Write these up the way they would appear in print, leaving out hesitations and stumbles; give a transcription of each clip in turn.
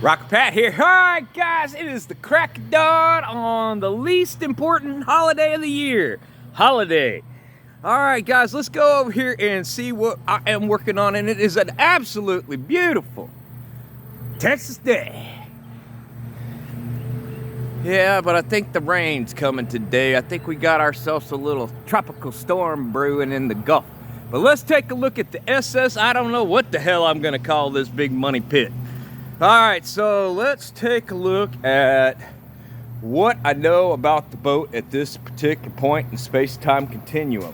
Rocker Pat here. Alright guys, it is the crack of dawn on the least important holiday of the year. Holiday. Alright guys, let's go over here and see what I am working on, and it is an absolutely beautiful Texas day. Yeah, but I think the rain's coming today. I think we got ourselves a little tropical storm brewing in the Gulf. But let's take a look at the SS. I don't know what the hell I'm gonna call this big money pit. Alright, so let's take a look at what I know about the boat at this particular point in space-time continuum.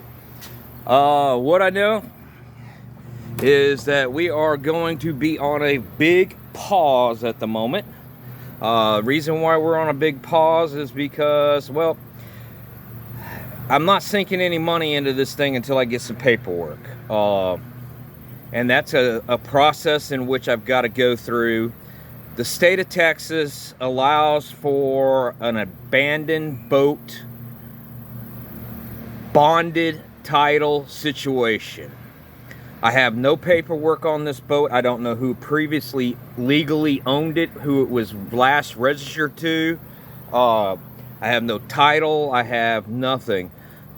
What I know is that we are going to be on a big pause at the moment. Reason why we're on a big pause is because, well, I'm not sinking any money into this thing until I get some paperwork. And that's a process in which I've got to go through. The state of Texas allows for an abandoned boat bonded title situation. I have no paperwork on this boat. I don't know who previously legally owned it, who it was last registered to. I have no title. I have nothing.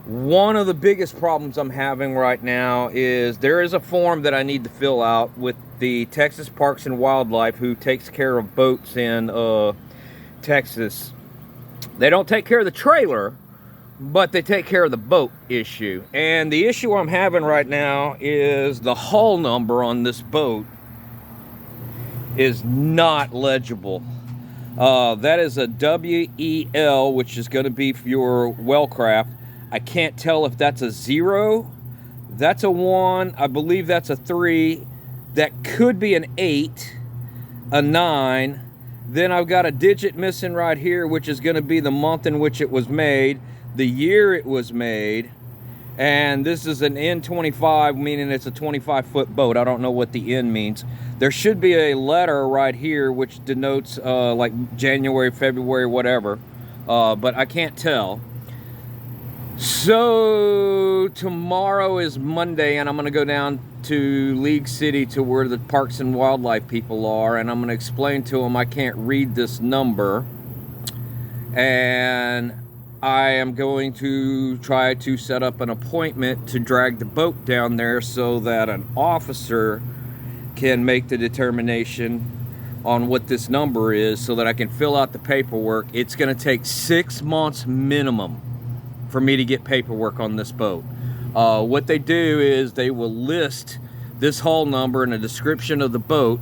One of the biggest problems I'm having right now is there is a form that I need to fill out with the Texas Parks and Wildlife, who takes care of boats in Texas. They don't take care of the trailer, but they take care of the boat issue. And the issue I'm having right now is the hull number on this boat is not legible. That is a WEL, which is going to be for your Wellcraft. I can't tell if that's a 0, that's a 1, I believe that's a 3, that could be an 8, a 9, then I've got a digit missing right here, which is going to be the month in which it was made, the year it was made, and this is an N25, meaning it's a 25-foot boat. I don't know what the N means. There should be a letter right here which denotes like January, February, whatever, but I can't tell. So tomorrow is Monday, and I'm going to go down to League City to where the Parks and Wildlife people are, and I'm going to explain to them I can't read this number, and I am going to try to set up an appointment to drag the boat down there so that an officer can make the determination on what this number is so that I can fill out the paperwork. It's going to take 6 months minimum for me to get paperwork on this boat. What they do is they will list this hull number and a description of the boat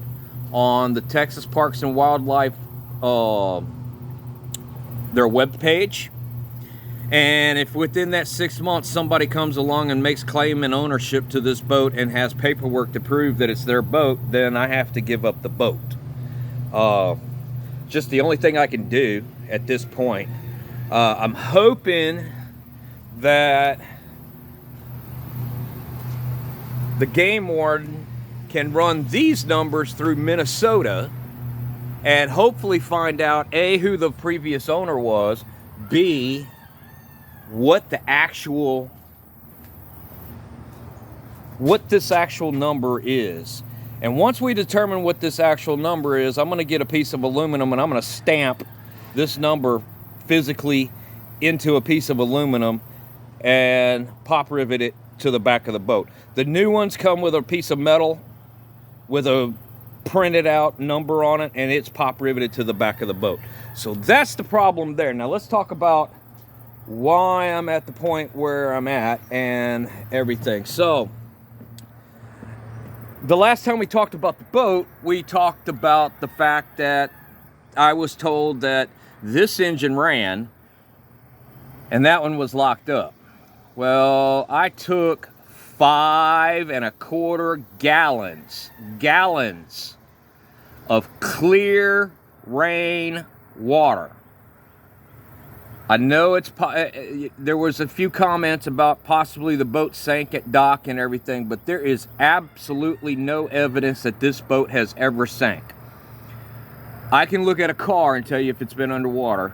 on the Texas Parks and Wildlife, their web page. And if within that 6 months somebody comes along and makes claim and ownership to this boat and has paperwork to prove that it's their boat, then I have to give up the boat. Just the only thing I can do at this point. I'm hoping that the game warden can run these numbers through Minnesota and hopefully find out A, who the previous owner was, B, what this actual number is. And once we determine what this actual number is, I'm going to get a piece of aluminum and I'm going to stamp this number physically into a piece of aluminum and pop rivet it to the back of the boat. The new ones come with a piece of metal with a printed out number on it, and it's pop riveted to the back of the boat. So that's the problem there. Now let's talk about why I'm at the point where I'm at and everything. So the last time we talked about the boat, we talked about the fact that I was told that this engine ran and that one was locked up. Well, I took 5¼ gallons of clear rain water. I know there was a few comments about possibly the boat sank at dock and everything, but there is absolutely no evidence that this boat has ever sank. I can look at a car and tell you if it's been underwater,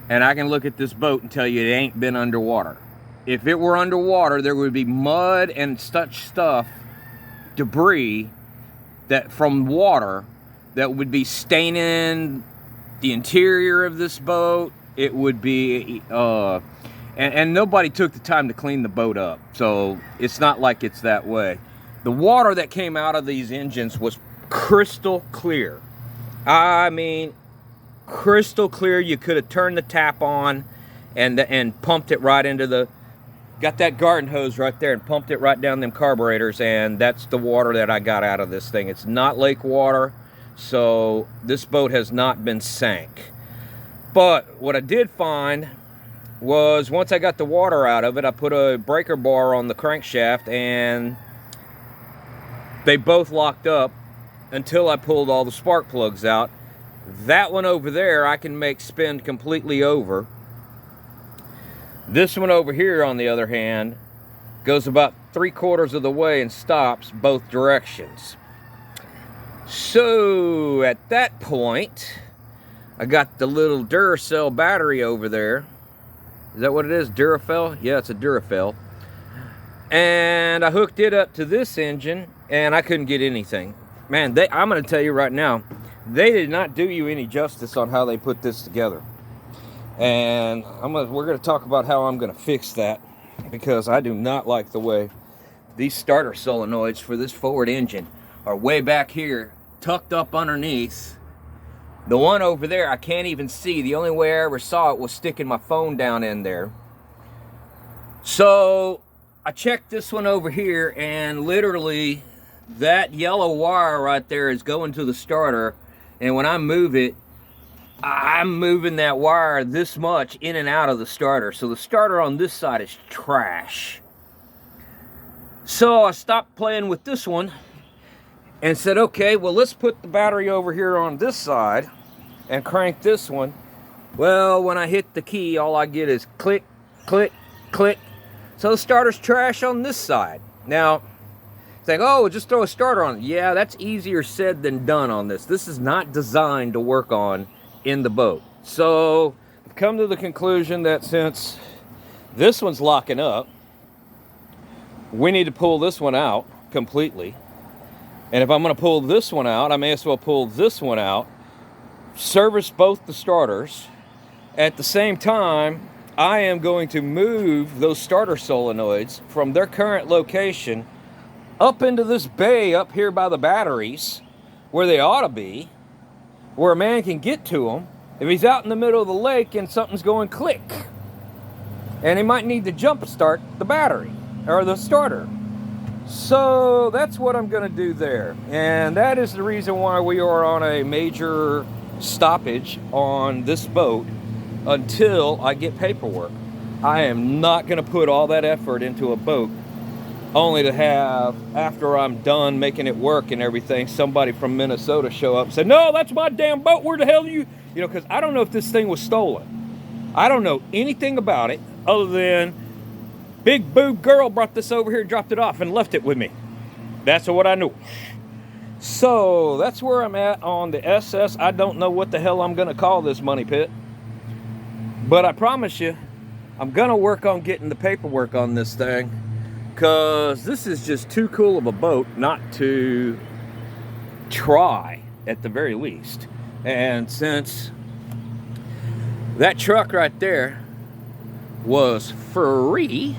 and I can look at this boat and tell you it ain't been underwater. If it were underwater, there would be mud and such stuff, debris, that from water that would be staining the interior of this boat. It would be, and nobody took the time to clean the boat up. So it's not like it's that way. The water that came out of these engines was crystal clear. I mean, crystal clear. You could have turned the tap on and pumped it right into the, got that garden hose right there and pumped it right down them carburetors, and that's the water that I got out of this thing. It's not lake water, so this boat has not been sank. But what I did find was, once I got the water out of it, I put a breaker bar on the crankshaft, and they both locked up until I pulled all the spark plugs out. That one over there I can make spin completely over. This one over here, on the other hand, goes about 3/4 of the way and stops both directions. So at that point, I got the little Duracell battery over there. Is that what it is? Duracell? Yeah, it's a Duracell. And I hooked it up to this engine, and I couldn't get anything. Man, I'm going to tell you right now, they did not do you any justice on how they put this together. And we're going to talk about how I'm going to fix that, because I do not like the way these starter solenoids for this forward engine are way back here, tucked up underneath. The one over there I can't even see. The only way I ever saw it was sticking my phone down in there. So I checked this one over here, and literally that yellow wire right there is going to the starter, and when I move it, I'm moving that wire this much in and out of the starter. So the starter on this side is trash. So I stopped playing with this one and said, okay, well, let's put the battery over here on this side and crank this one. Well, when I hit the key, all I get is click, click, click. So the starter's trash on this side. Now, think, oh, just throw a starter on it. Yeah, that's easier said than done on this. This is not designed to work on in the boat. So I've come to the conclusion that since this one's locking up, we need to pull this one out completely. And if I'm going to pull this one out, I may as well pull this one out, service both the starters. At the same time, I am going to move those starter solenoids from their current location up into this bay up here by the batteries, where they ought to be, where a man can get to them if he's out in the middle of the lake and something's going click. And he might need to jump start the battery or the starter. So that's what I'm going to do there. And that is the reason why we are on a major stoppage on this boat until I get paperwork. I am not going to put all that effort into a boat only to have, after I'm done making it work and everything, somebody from Minnesota show up and say, no, that's my damn boat. Where the hell are you? You know, because I don't know if this thing was stolen. I don't know anything about it other than big boob girl brought this over here and dropped it off and left it with me. That's what I knew. So that's where I'm at on the SS. I don't know what the hell I'm going to call this money pit. But I promise you, I'm going to work on getting the paperwork on this thing, because this is just too cool of a boat not to try at the very least. And since that truck right there was free,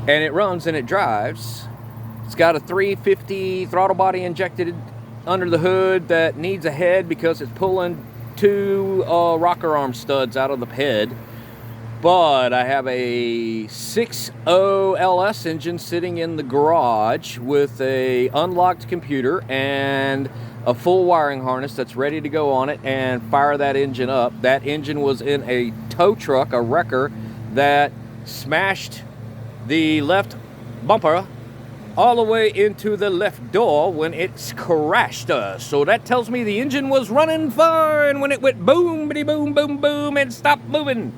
and it runs and it drives, it's got a 350 throttle body injected under the hood that needs a head because it's pulling two rocker arm studs out of the head. But I have a 6.0 LS engine sitting in the garage with a unlocked computer and a full wiring harness that's ready to go on it and fire that engine up. That engine was in a tow truck, a wrecker, that smashed the left bumper all the way into the left door when it crashed us. So that tells me the engine was running fine when it went boom, bitty boom, boom, boom, and stopped moving.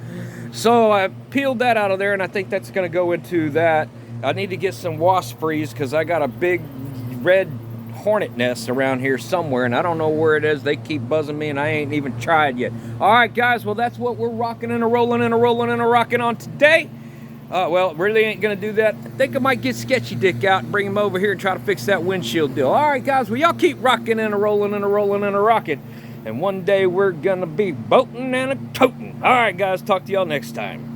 So I peeled that out of there, and I think that's going to go into that. I need to get some wasp freeze because I got a big red hornet nest around here somewhere, and I don't know where it is. They keep buzzing me, and I ain't even tried yet. All right, guys, well, that's what we're rocking and a rolling and a rolling and a rocking on today. Well, really ain't gonna do that. I think I might get Sketchy Dick out and bring him over here and try to fix that windshield deal. All right, guys, well, y'all keep rocking and a rolling and a rolling and a rocking. And one day we're gonna be boating and a toting. All right, guys, talk to y'all next time.